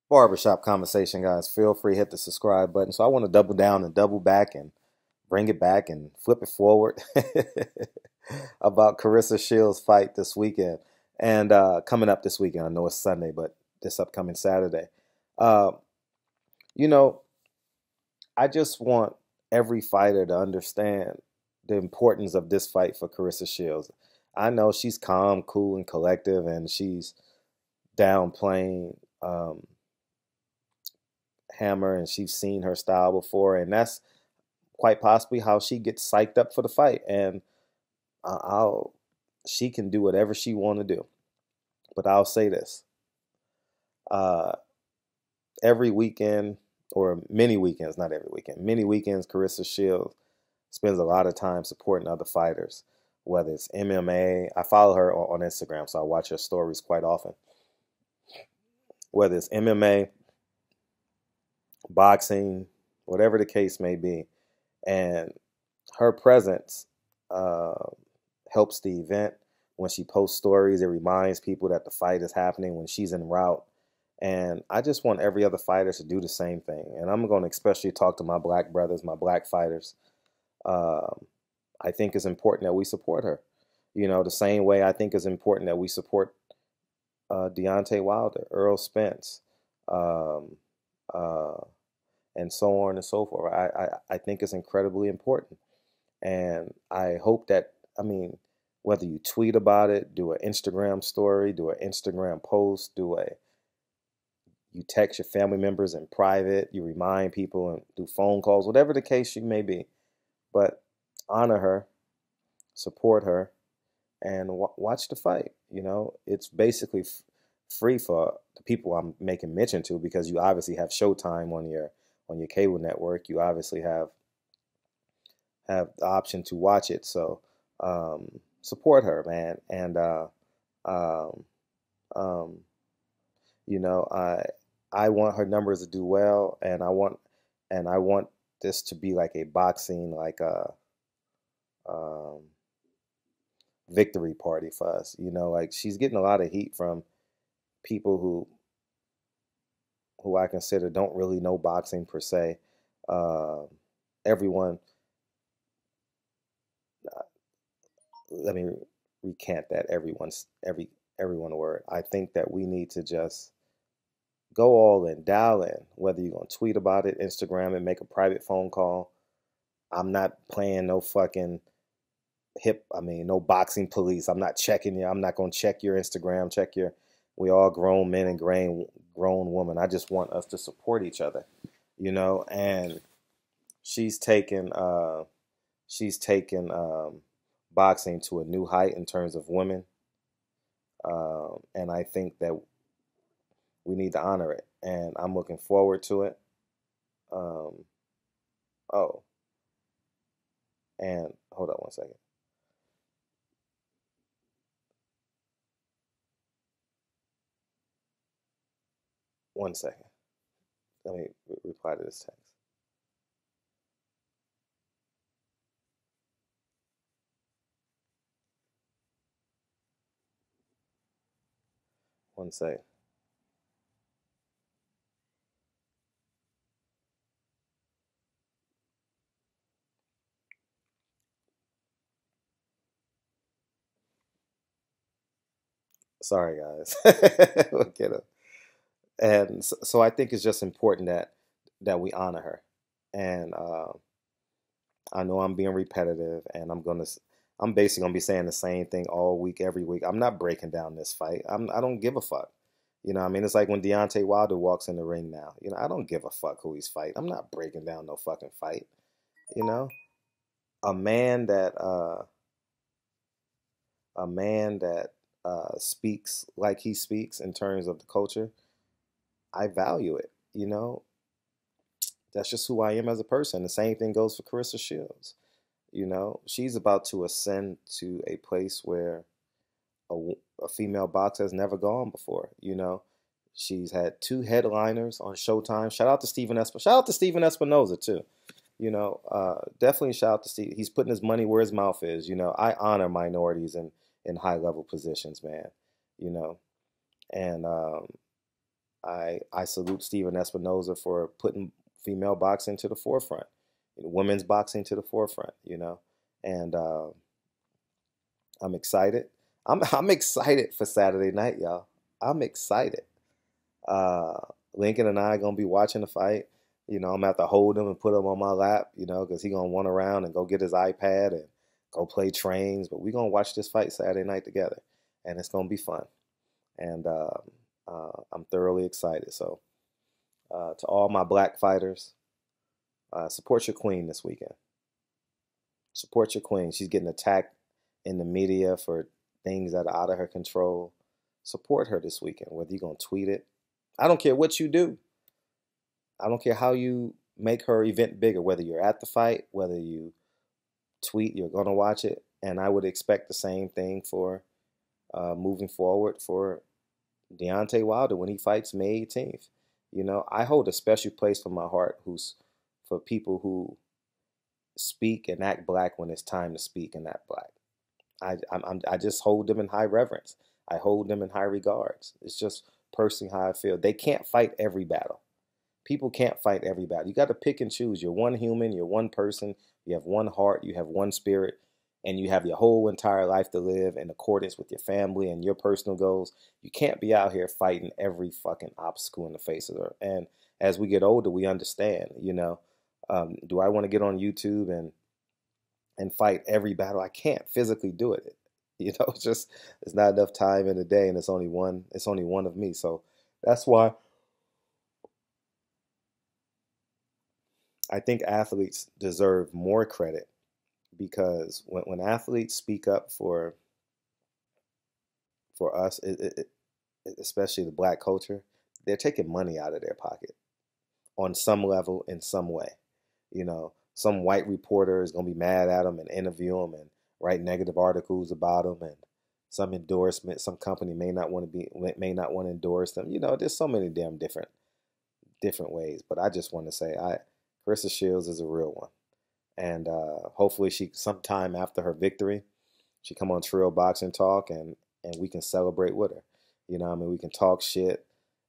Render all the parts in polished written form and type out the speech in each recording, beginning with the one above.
Barbershop conversation, guys. Feel free to hit the subscribe button. So I want to double down and double back and bring it back and flip it forward about Claressa Shields' fight this weekend and coming up this weekend. I know it's Sunday, but this upcoming Saturday. Uh, you know, I just want every fighter to understand the importance of this fight for Claressa Shields. I know she's calm, cool, and collective, and she's downplaying Hammer, and she's seen her style before, and that's quite possibly how she gets psyched up for the fight. And I'll she can do whatever she want to do. But I'll say this: uh, every weekend, or many weekends, not every weekend, many weekends, Claressa Shields spends a lot of time supporting other fighters, whether it's MMA. I follow her on Instagram, so I watch her stories quite often. Whether it's MMA, boxing, whatever the case may be, and her presence uh, helps the event. When she posts stories, it reminds people that the fight is happening when she's en route. And I just want every other fighter to do the same thing. And I'm going to especially talk to my black brothers, my black fighters. Um, I think it's important that we support her. The same way I think it's important that we support Deontay Wilder, Earl Spence, um, uh, and so on and so forth. I think it's incredibly important. And I hope that, whether you tweet about it, do an Instagram story, do an Instagram post, you text your family members in private, you remind people and do phone calls, whatever the case you may be. But honor her, support her, and watch the fight. It's basically free for the people I'm making mention to, because you obviously have Showtime on your cable network. You obviously have the option to watch it. So support her, man. And um, um, I want her numbers to do well, and I want this to be like a boxing, like a um, victory party for us. Like, she's getting a lot of heat from people who I consider don't really know boxing per se. Uh, everyone, uh, let me recant that. Everyone word. I think that we need to just go all in, dial in. Whether you're gonna tweet about it, Instagram it, make a private phone call. I'm not playing no fucking no boxing police. I'm not checking you. I'm not gonna check your Instagram, check your. We all grown men and grown women. I just want us to support each other, and she's taken boxing to a new height in terms of women, and I think that we need to honor it, and I'm looking forward to it. Um, oh, and hold on one second. One second. Let me reply to this text. One second. Sorry, guys. We'll get it. And so I think it's just important that we honor her. And I know I'm being repetitive, and I'm basically gonna be saying the same thing all week, every week. I'm not breaking down this fight. I don't give a fuck. It's like when Deontay Wilder walks in the ring now. I don't give a fuck who he's fighting. I'm not breaking down no fucking fight. You know, a man that uh, speaks like he speaks in terms of the culture, I value it. That's just who I am as a person. The same thing goes for Claressa Shields. She's about to ascend to a place where a female boxer has never gone before. She's had two headliners on Showtime. Shout out to Shout out to Steven Espinoza too. Definitely shout out to Steve. He's putting his money where his mouth is. I honor minorities in high level positions, man. You know, and I salute Steven Espinoza for putting female boxing to the forefront, women's boxing to the forefront, and I'm excited. I'm excited for Saturday night, y'all. I'm excited. Uh, Lincoln and I are gonna be watching the fight. I'm gonna have to hold him and put him on my lap, because he's gonna run around and go get his iPad and go play trains. But we're gonna watch this fight Saturday night together, and it's gonna be fun. And I'm thoroughly excited. So, to all my black fighters, support your queen this weekend. Support your queen. She's getting attacked in the media for things that are out of her control. Support her this weekend, whether you're going to tweet it. I don't care what you do. I don't care how you make her event bigger, whether you're at the fight, whether you tweet, you're going to watch it. And I would expect the same thing for moving forward for Deontay Wilder when he fights May 18th. I hold a special place for my heart for people who speak and act black when it's time to speak and act black. I just hold them in high reverence. I hold them in high regards. It's just personally how I feel. They can't fight every battle. People can't fight every battle. You got to pick and choose. You're one human. You're one person. You have one heart. You have one spirit. And you have your whole entire life to live in accordance with your family and your personal goals. You can't be out here fighting every fucking obstacle in the face of her. And as we get older, we understand, do I want to get on YouTube and fight every battle? I can't physically do it. It's not enough time in the day, and it's only one of me. So that's why I think athletes deserve more credit, because when athletes speak up for us, especially the black culture, they're taking money out of their pocket on some level, in some way. Some white reporter is going to be mad at them and interview them and write negative articles about them, and some endorsement, some company may not want to endorse them. There's so many damn different ways. But I just want to say, Claressa Shields is a real one, and hopefully she, sometime after her victory, she come on Trill Boxing Talk and we can celebrate with her. We can talk shit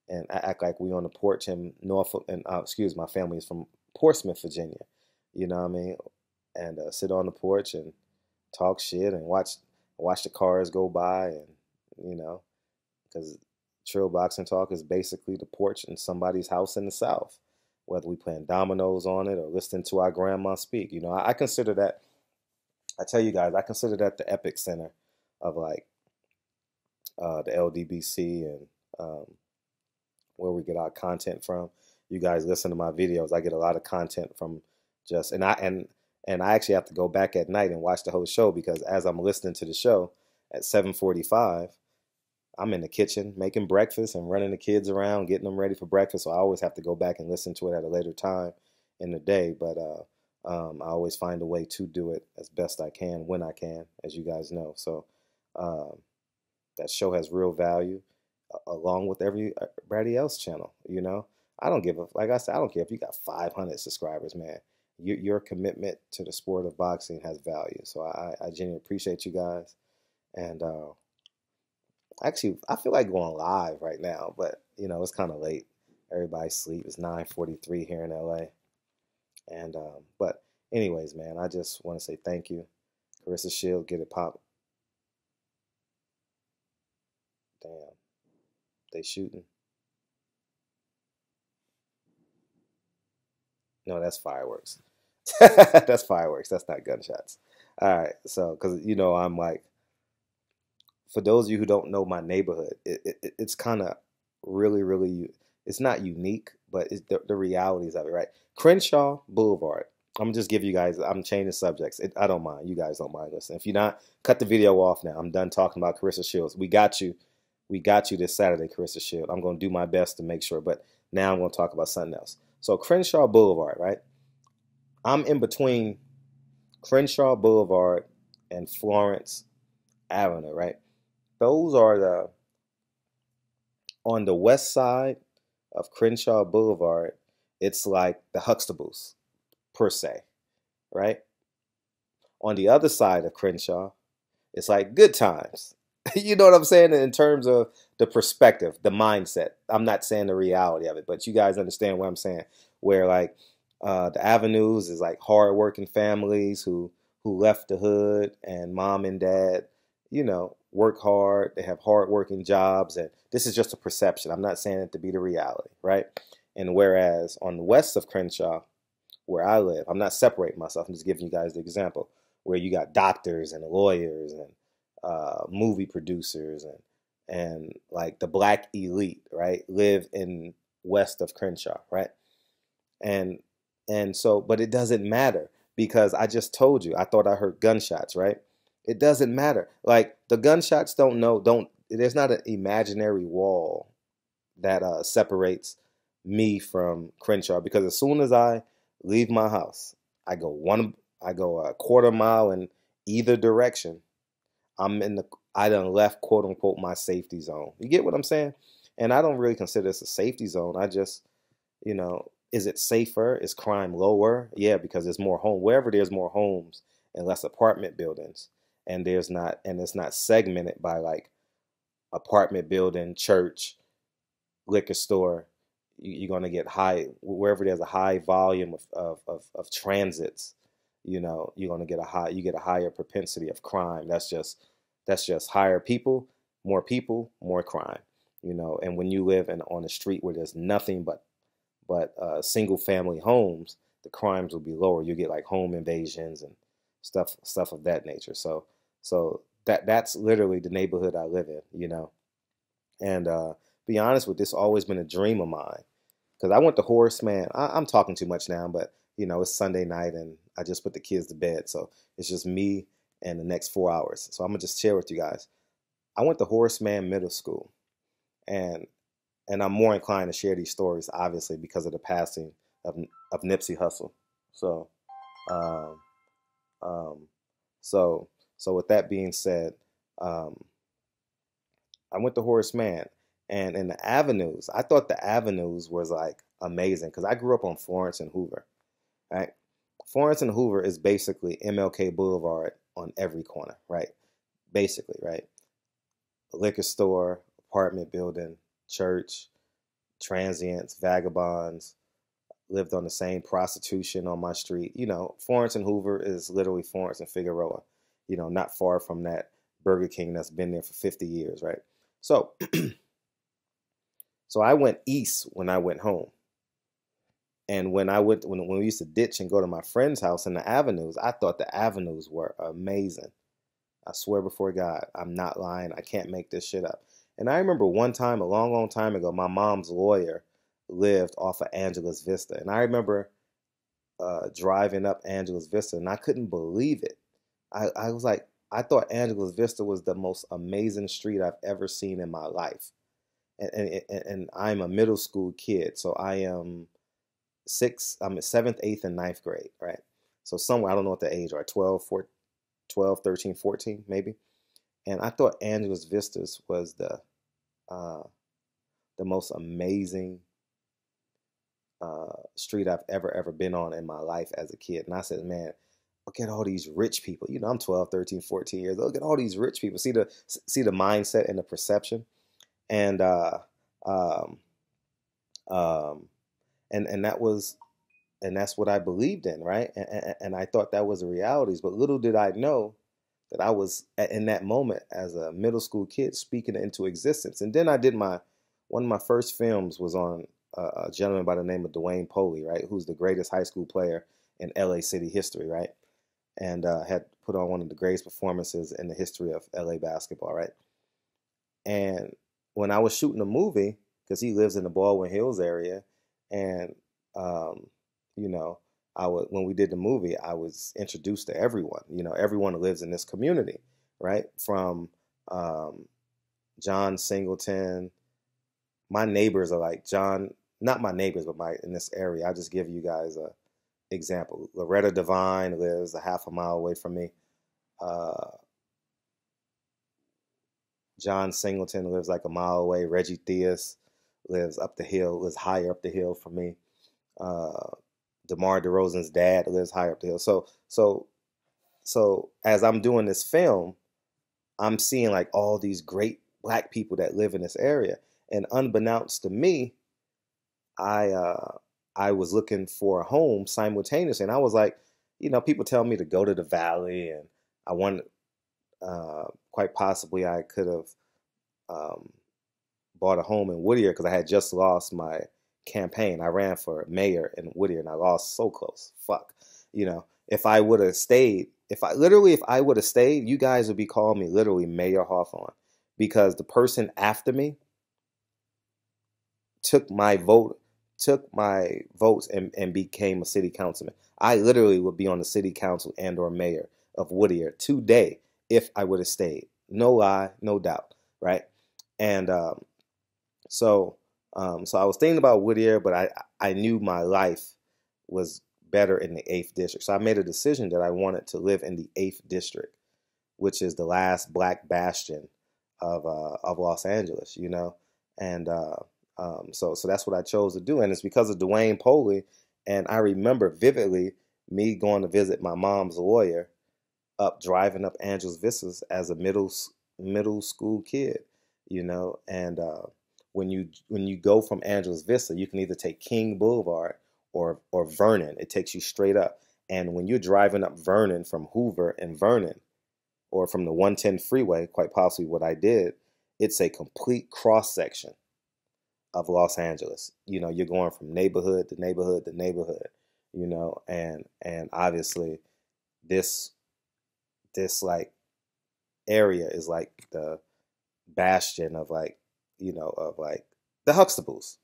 and act like we on the porch in Norfolk, and my family is from Portsmouth, Virginia. And sit on the porch and talk shit and watch the cars go by, and because Trill Boxing Talk is basically the porch in somebody's house in the South, whether we playing dominoes on it or listening to our grandma speak. I consider that. I tell you guys, I consider that the epic center of like the LDBC and where we get our content from. You guys listen to my videos. I get a lot of content from and I actually have to go back at night and watch the whole show, because as I'm listening to the show at 7:45, I'm in the kitchen making breakfast and running the kids around, getting them ready for breakfast. So I always have to go back and listen to it at a later time in the day. But I always find a way to do it as best I can when I can, as you guys know. So that show has real value, along with everybody else channel. I don't give a, like I said, I don't care if you got 500 subscribers, man. Your commitment to the sport of boxing has value. So I genuinely appreciate you guys. And actually, I feel like going live right now, but it's kind of late. Everybody's asleep. It's 9:43 here in LA. And but anyways, man, I just want to say thank you. Claressa Shield, get it pop. Damn, they shooting. No, that's fireworks. That's fireworks. That's not gunshots. All right. So, because I'm like, for those of you who don't know my neighborhood, it's kind of really, really, it's not unique, but it's the realities of it, right? Crenshaw Boulevard. I'm gonna just give you guys, I'm changing subjects. I don't mind. You guys don't mind listening. If you're not, cut the video off now. I'm done talking about Claressa Shields. We got you. We got you this Saturday, Claressa Shield. I'm gonna do my best to make sure, but now I'm gonna talk about something else. So Crenshaw Boulevard, right? I'm in between Crenshaw Boulevard and Florence Avenue, right? Those are on the west side of Crenshaw Boulevard. It's like the Huxtables, per se, right? On the other side of Crenshaw, it's like good times. You know what I'm saying? In terms of the perspective, the mindset. I'm not saying the reality of it, but you guys understand what I'm saying. Where like the avenues is like hardworking families who left the hood, and mom and dad, work hard. They have hardworking jobs, and this is just a perception. I'm not saying it to be the reality, right? And whereas on the west of Crenshaw, where I live, I'm not separating myself. I'm just giving you guys the example where you got doctors and lawyers and movie producers and like the black elite, right, live in west of Crenshaw, right? And so, but it doesn't matter because I just told you, I thought I heard gunshots, right? It doesn't matter. Like the gunshots there's not an imaginary wall that separates me from Crenshaw because as soon as I leave my house, I go a quarter mile in either direction. I done left quote unquote my safety zone. You get what I'm saying? And I don't really consider this a safety zone. I just, is it safer? Is crime lower? Yeah, because there's more wherever there's more homes and less apartment buildings, and it's not segmented by like apartment building, church, liquor store. You're going to get wherever there's a high volume of transits. You're going to get a higher propensity of crime. That's just higher people, more crime. And when you live on a street where there's nothing but single family homes, the crimes will be lower. You get like home invasions and stuff of that nature. So that's literally the neighborhood I live in. And be honest with this, always been a dream of mine because I went to Horace Mann. I'm talking too much now, but it's Sunday night and I just put the kids to bed, so it's just me and the next 4 hours. So I'm gonna just share with you guys. I went to Horace Mann Middle School, and I'm more inclined to share these stories, obviously, because of the passing of Nipsey Hussle. So, um, um, so with that being said, um, I went to Horace Mann, and in the avenues, I thought the avenues was like amazing because I grew up on Florence and Hoover, right? Florence and Hoover is basically MLK Boulevard on every corner, right? Basically, right? A liquor store, apartment building, church, transients, vagabonds, lived on the same prostitution on my street. Florence and Hoover is literally Florence and Figueroa, not far from that Burger King that's been there for 50 years, right? So, so I went east when I went home. And when we used to ditch and go to my friend's house in the avenues, I thought the avenues were amazing. I swear before God, I'm not lying. I can't make this shit up. And I remember one time, a long, long time ago, my mom's lawyer lived off of Angeles Vista. And I remember driving up Angeles Vista, and I couldn't believe it. I was like, I thought Angeles Vista was the most amazing street I've ever seen in my life. And I'm a middle school kid, so I'm in seventh, eighth, and ninth grade, right? So somewhere, I don't know what the age are, 12, 13, 14, maybe. And I thought Angeles Vistas was the most amazing street I've ever been on in my life as a kid. And I said, man, look at all these rich people. I'm 12, 13, 14 years old. Look at all these rich people. See the mindset and the perception. And um, um, and that's what I believed in, right? And I thought that was the realities. But little did I know that I was in that moment as a middle school kid speaking it into existence. And then I did one of my first films was on a gentleman by the name of Dwayne Poley, right? Who's the greatest high school player in LA City history, right? And had put on one of the greatest performances in the history of LA basketball, right? And when I was shooting a movie, because he lives in the Baldwin Hills area, and you know, when we did the movie, I was introduced to everyone. Everyone who lives in this community, right? From John Singleton. My neighbors are like John, not my neighbors, but in this area. I'll just give you guys a example. Loretta Devine lives a half a mile away from me. John Singleton lives like a mile away. Reggie Theus lives higher up the hill from me. DeMar DeRozan's dad lives higher up the hill. So as I'm doing this film, I'm seeing like all these great black people that live in this area. And unbeknownst to me, I I was looking for a home simultaneously, and I was like, people tell me to go to the valley, and I wanted, quite possibly, I could have um, bought a home in Whittier because I had just lost my campaign. I ran for mayor in Whittier, and I lost so close. Fuck, if I would have stayed, if I would have stayed, you guys would be calling me literally Mayor Hawthorne, because the person after me took my vote, took my votes, and became a city councilman. I literally would be on the city council and or mayor of Whittier today if I would have stayed. No lie, no doubt, right? And so so I was thinking about Whittier, but I knew my life was better in the 8th district. So I made a decision that I wanted to live in the 8th district, which is the last black bastion of Los Angeles, and so that's what I chose to do, and it's because of Dwayne Poley. And I remember vividly me going to visit my mom's lawyer, driving up Angeles Vistas as a middle school kid, and when you go from Angeles Vista, you can either take King Boulevard or Vernon. It takes you straight up, and when you're driving up Vernon from Hoover and Vernon, or from the 110 freeway, quite possibly what I did, it's a complete cross section of Los Angeles. You're going from neighborhood to neighborhood to neighborhood, and obviously this like area is like the bastion of like the Huxtables.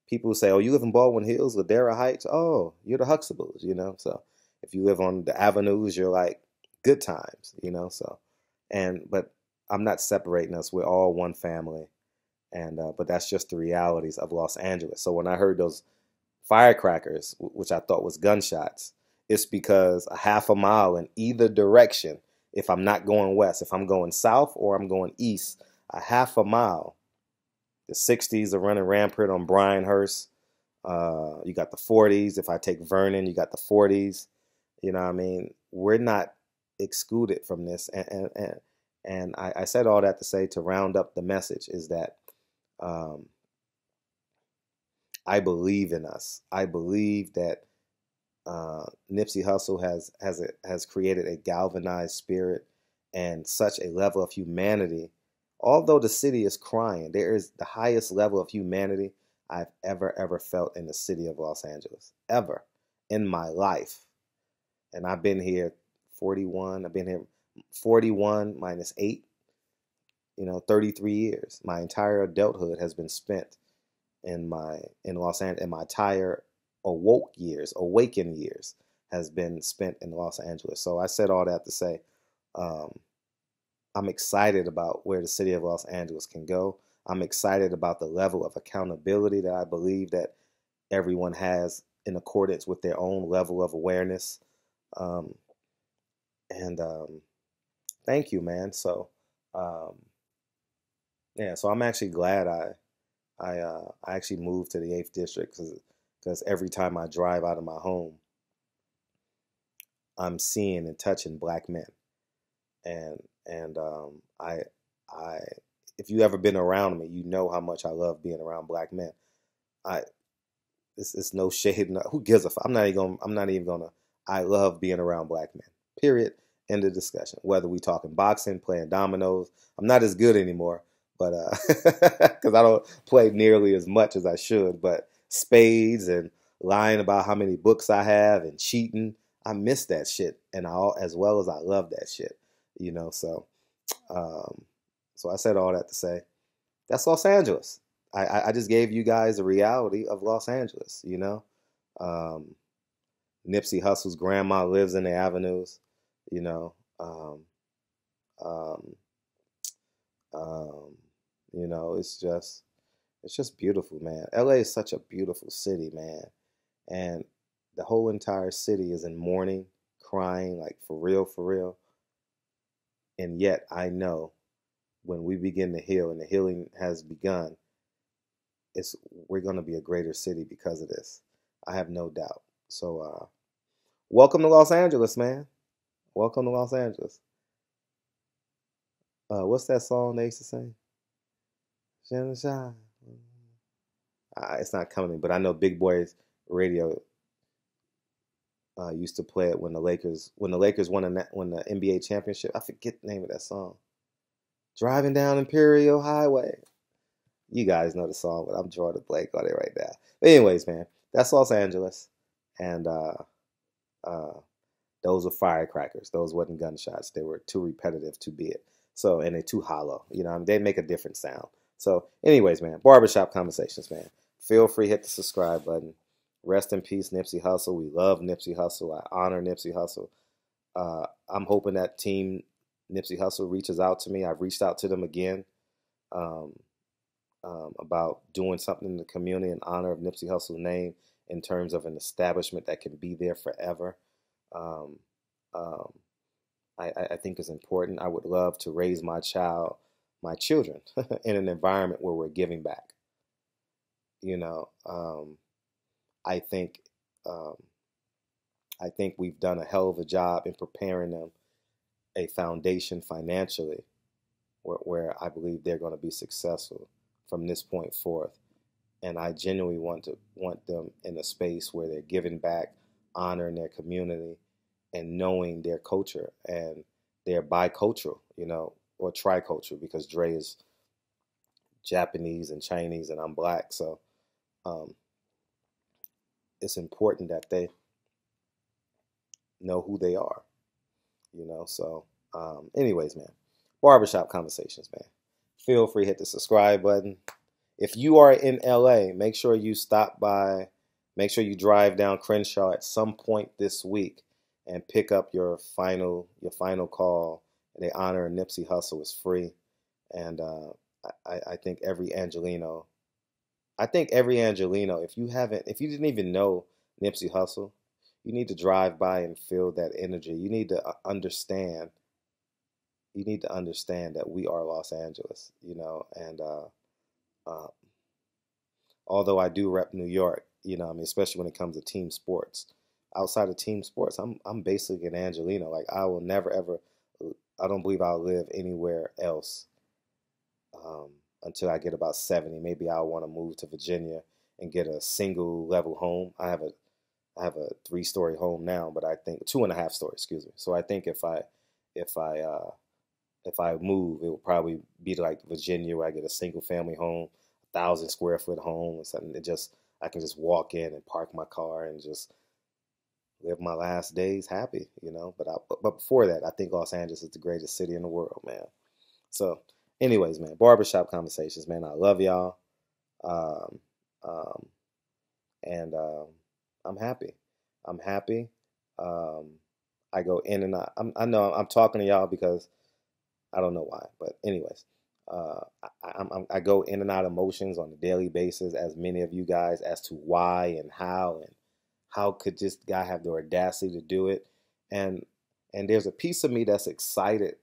People say, "Oh, you live in Baldwin Hills, Ladera Heights. Oh, you're the Huxtables." So if you live on the avenues, you're like good times. So but I'm not separating us. We're all one family, and but that's just the realities of Los Angeles. So when I heard those firecrackers, which I thought was gunshots, it's because a half a mile in either direction, if I'm not going west, if I'm going south or I'm going east, a half a mile, the 60s are running rampant on Bryanhurst. You got the 40s. If I take Vernon, you got the 40s. You know what I mean? We're not excluded from this. And I said all that to say, to round up the message, is that um, I believe in us. I believe that Nipsey Hussle has created a galvanized spirit and such a level of humanity. Although the city is crying, there is the highest level of humanity I've ever felt in the city of Los Angeles, ever in my life. And I've been here 41. I've been here 41 minus 8, 33 years. My entire adulthood has been spent in Los Angeles, and my entire awakened years has been spent in Los Angeles. So I said all that to say, I'm excited about where the city of Los Angeles can go. I'm excited about the level of accountability that I believe that everyone has in accordance with their own level of awareness. Um, and Thank you, man. So um, yeah, so I'm actually glad I actually moved to the 8th district, because every time I drive out of my home, I'm seeing and touching black men. And I if you ever been around me, you know how much I love being around black men. I it's no shade. No, who gives a fuck? I'm not even gonna. I love being around black men. Period. End of discussion. Whether we talking boxing, playing dominoes, I'm not as good anymore, but because I don't play nearly as much as I should. But spades and lying about how many books I have and cheating, I miss that shit, and as well as I love that shit. So um, so I said all that to say that's Los Angeles. I just gave you guys the reality of Los Angeles. Um, Nipsey Hussle's grandma lives in the avenues. You know, um, um, um, it's just beautiful, man. LA is such a beautiful city, man, and the whole entire city is in mourning, crying, like for real. And yet, I know when we begin to heal, and the healing has begun, it's we're gonna be a greater city because of this. I have no doubt. So, welcome to Los Angeles, man. Welcome to Los Angeles. What's that song they used to sing? Shine, shine. It's not coming to me, but I know Big Boy's radio used to play it when the Lakers won the NBA championship. I forget the name of that song. Driving down Imperial Highway. You guys know the song, but I'm drawing a blank on it right now. But anyways, man, that's Los Angeles, and uh, those were firecrackers. Those wasn't gunshots. They were too repetitive to be it. So, and they're too hollow. You know, I mean, they make a different sound. So, anyways, man, barbershop conversations, man. Feel free, hit the subscribe button. Rest in peace, Nipsey Hussle. We love Nipsey Hussle. I honor Nipsey Hussle. I'm hoping that team Nipsey Hussle reaches out to me. I've reached out to them again um, about doing something in the community in honor of Nipsey Hussle's name in terms of an establishment that can be there forever. Um, um, I think is important. I would love to raise my children, in an environment where we're giving back. You know, I think um, I think we've done a hell of a job in preparing them a foundation financially, where I believe they're going to be successful from this point forth. And I genuinely want them in a space where they're giving back, honoring their community, and knowing their culture, and they're bicultural, you know, or tricultural, because Dre is Japanese and Chinese and I'm black. So um, it's important that they know who they are, you know. So anyways, man, barbershop conversations, man. Feel free to hit the subscribe button. If you are in LA, make sure you stop by, make sure you drive down Crenshaw at some point this week and pick up your final call. They honor Nipsey Hussle is free. And I think every Angelino, if you didn't even know Nipsey Hussle, you need to drive by and feel that energy. You need to understand. You need to understand that we are Los Angeles, you know, and uh, although I do rep New York, you know, I mean, especially when it comes to team sports. Outside of team sports, I'm basically an Angelino. Like I will never ever, I don't believe I'll live anywhere else um, until I get about 70. Maybe I'll want to move to Virginia and get a single level home. I have a 3-story home now, but I think 2.5 story, excuse me. So I think if I if I move, it will probably be like Virginia, where I get a single family home, 1,000 square foot home, or something. I can just walk in and park my car and just live my last days happy, you know. But before that, I think Los Angeles is the greatest city in the world, man. So, anyways, man, barbershop conversations, man. I love y'all, um, um, and I'm happy. I'm happy. Um, I go in and out. I know I'm talking to y'all because I don't know why, but anyways, I go in and out of emotions on a daily basis, as many of you guys, as to why and how could this guy have the audacity to do it, and there's a piece of me that's excited.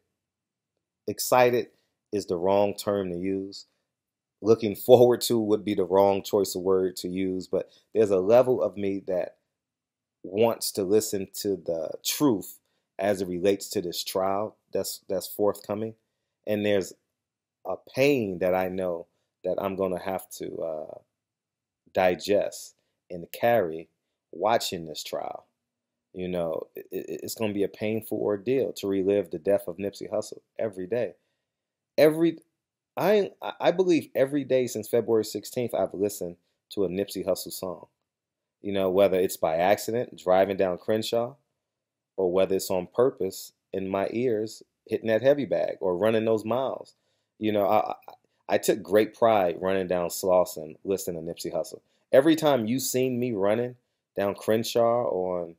Excited is the wrong term to use. Looking forward to would be the wrong choice of word to use, but there's a level of me that wants to listen to the truth as it relates to this trial that's forthcoming, and there's a pain that I know that I'm gonna have to digest and carry watching this trial. You know, it's gonna be a painful ordeal to relive the death of Nipsey Hussle every day. Every I believe every day since February 16th, I've listened to a Nipsey Hussle song. You know, whether it's by accident driving down Crenshaw, or whether it's on purpose in my ears hitting that heavy bag or running those miles. You know, I took great pride running down Slauson listening to Nipsey Hussle. Every time you seen me running down Crenshaw, on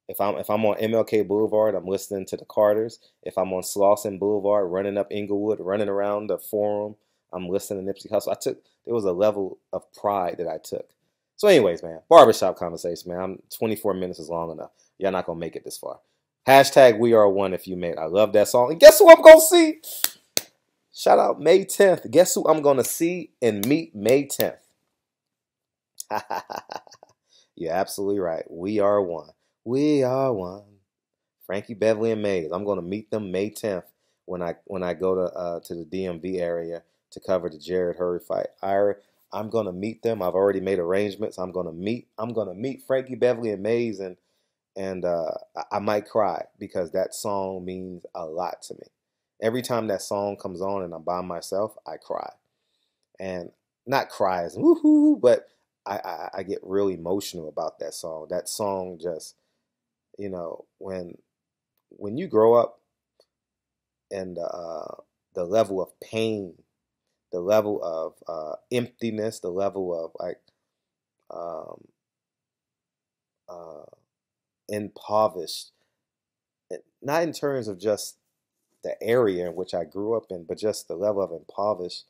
if I'm on MLK Boulevard, I'm listening to the Carters. If I'm on Slauson Boulevard, running up Inglewood, running around the Forum, I'm listening to Nipsey Hussle. There was a level of pride that I took. So, anyways, man, barbershop conversation, man. 24 minutes is long enough. Y'all not gonna make it this far. Hashtag We Are One if you made. I love that song. And guess who I'm gonna see? Shout out May 10th. Guess who I'm gonna see and meet May 10th? You're absolutely right. We are one. We are one. Frankie Beverly and Mays. I'm gonna meet them May 10th when I go to the DMV area to cover the Jared Hurry fight. I'm gonna meet them. I've already made arrangements. I'm gonna meet Frankie Beverly and Maze, and I might cry because that song means a lot to me. Every time that song comes on and I'm by myself, I cry. And not cry as woohoo, but I get really emotional about that song. That song just, when you grow up and the level of pain, the level of emptiness, the level of like um, uh, impoverished, not in terms of just the area in which I grew up in, but just the level of impoverishment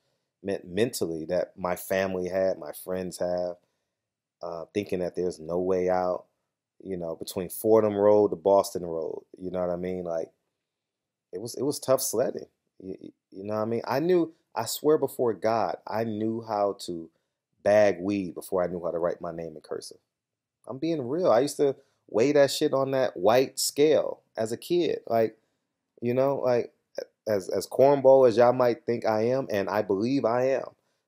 mentally that my family had, my friends have, thinking that there's no way out, between Fordham Road to Boston Road. You know what I mean? Like it was tough sledding. You know what I mean? I swear before God, I knew how to bag weed before I knew how to write my name in cursive. I'm being real. I used to weigh that shit on that white scale as a kid. Like as cornball as y'all might think I am, and I believe I am,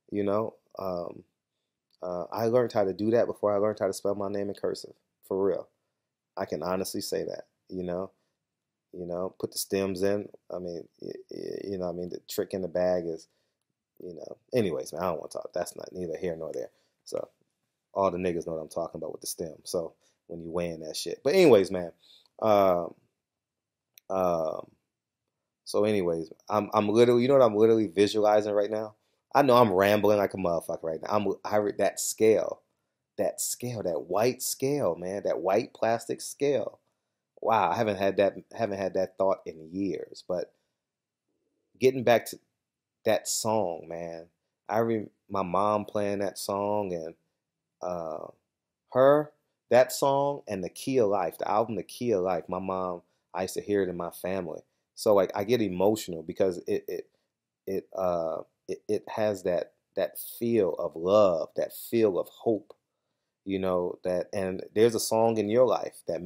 you know, um, I learned how to do that before I learned how to spell my name in cursive. For real, I can honestly say that. Put the stems in. I mean, I mean, the trick in the bag is, Anyways, man, I don't want to talk. That's not neither here nor there. So all the niggas know what I'm talking about with the stem. So when you weighing that shit, but anyways, man. Um, um, So, anyways, I'm literally, you know what I'm literally visualizing right now? I know I'm rambling like a motherfucker right now. I read that scale, that white scale, man, that white plastic scale. Wow, I haven't had that thought in years. But getting back to that song, man, my mom playing that song and uh, her, that song and the Key of Life, the album The Key of Life. My mom, I used to hear it in my family. So like I get emotional because it has that feel of love, that feel of hope, that and there's a song in your life that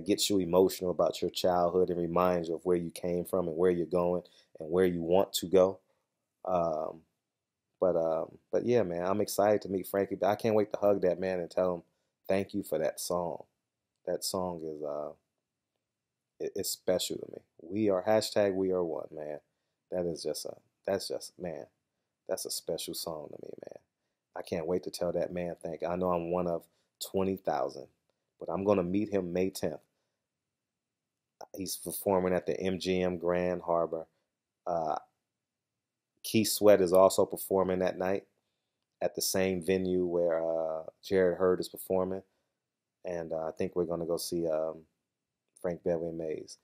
gets you emotional about your childhood and reminds you of where you came from and where you're going and where you want to go. Um, but yeah, man, I'm excited to meet Frankie. I can't wait to hug that man and tell him thank you for that song. That song is it's special to me. We are one, man. That is just a that's just man. That's a special song to me, man. I can't wait to tell that man thank you. I know I'm one of 20,000, but I'm gonna meet him May 10th. He's performing at the MGM Grand Harbor. Uh, Keith Sweat is also performing that night at the same venue where Jared Hurd is performing, and I think we're gonna go see Frank Beverly and Mays.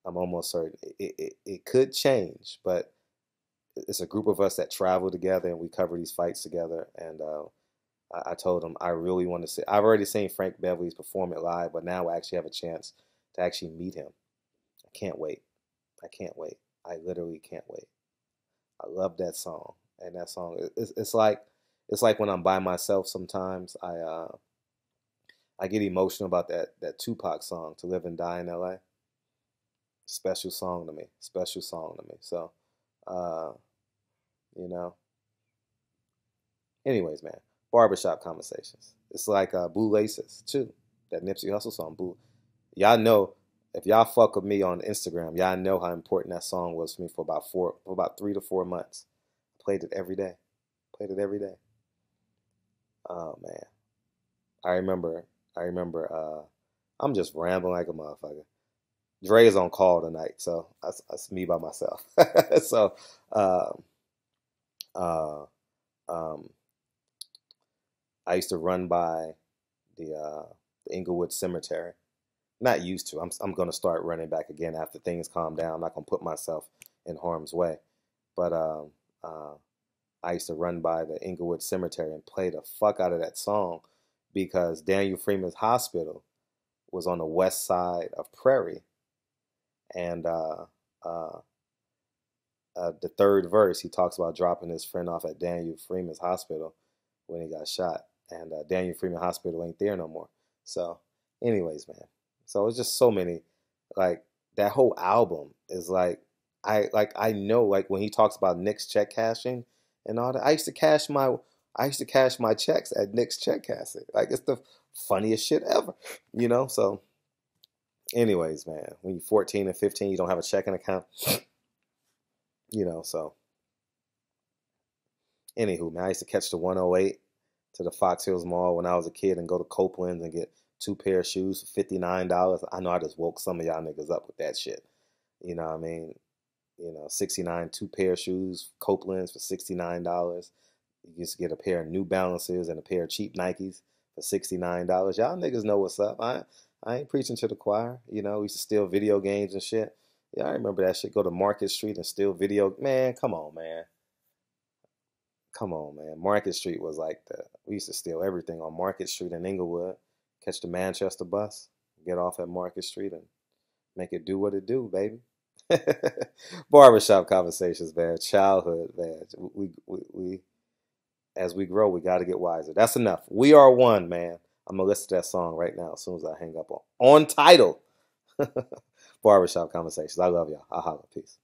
I'm almost certain it could change, but it's a group of us that travel together and we cover these fights together. And I told him I really want to see. I've already seen Frank Beverly's perform it live, but now I actually have a chance to actually meet him. I can't wait. I can't wait. I literally can't wait. I love that song, and that song it's like when I'm by myself. Sometimes I get emotional about that Tupac song, "To Live and Die in L.A." Special song to me. Special song to me. So, uh, you know. Anyways, man, barbershop conversations. It's like Blue Laces too. That Nipsey Hussle song, Blue. Y'all know if y'all fuck with me on Instagram, y'all know how important that song was for me for about 3 to 4 months. Played it every day. Played it every day. Oh man, I remember. I remember. I'm just rambling like a motherfucker. Dre is on call tonight, so that's me by myself. So, um, uh, um, I used to run by the Inglewood Cemetery. Not used to. I'm gonna start running back again after things calm down. I'm not gonna put myself in harm's way. But uh, I used to run by the Inglewood Cemetery and play the fuck out of that song because Daniel Freeman's hospital was on the west side of Prairie, and uh, the third verse he talks about dropping his friend off at Daniel Freeman's hospital when he got shot, and Daniel Freeman Hospital ain't there no more. So, anyways, man. So it's just so many, like that whole album is like I know like when he talks about Nick's check cashing and all that. I used to cash my checks at Nick's check cashing. Like it's the funniest shit ever, you know. So, anyways, man, when you're 14 and 15, you don't have a checking account, you know. So, anywho, man, I used to catch the 108 to the Fox Hills Mall when I was a kid and go to Copeland's and get two pair of shoes for $59. I know I just woke some of y'all niggas up with that shit. You know what I mean? You know, 69, two pair of shoes, Copeland's for $69. You used to get a pair of New Balances and a pair of cheap Nikes for $69. Y'all niggas know what's up. I ain't preaching to the choir. You know, we used to steal video games and shit. Yeah, I remember that shit. Go to Market Street and steal video. Man, come on, man. Come on, man. Market Street was like we used to steal everything on Market Street in Inglewood. Catch the Manchester bus, get off at Market Street and make it do what it do, baby. Barbershop conversations, man. Childhood, man. We as we grow, we got to get wiser. That's enough. We are one, man. I'm gonna listen to that song right now as soon as I hang up on title. Barbershop conversations. I love y'all. I'll holla. Peace.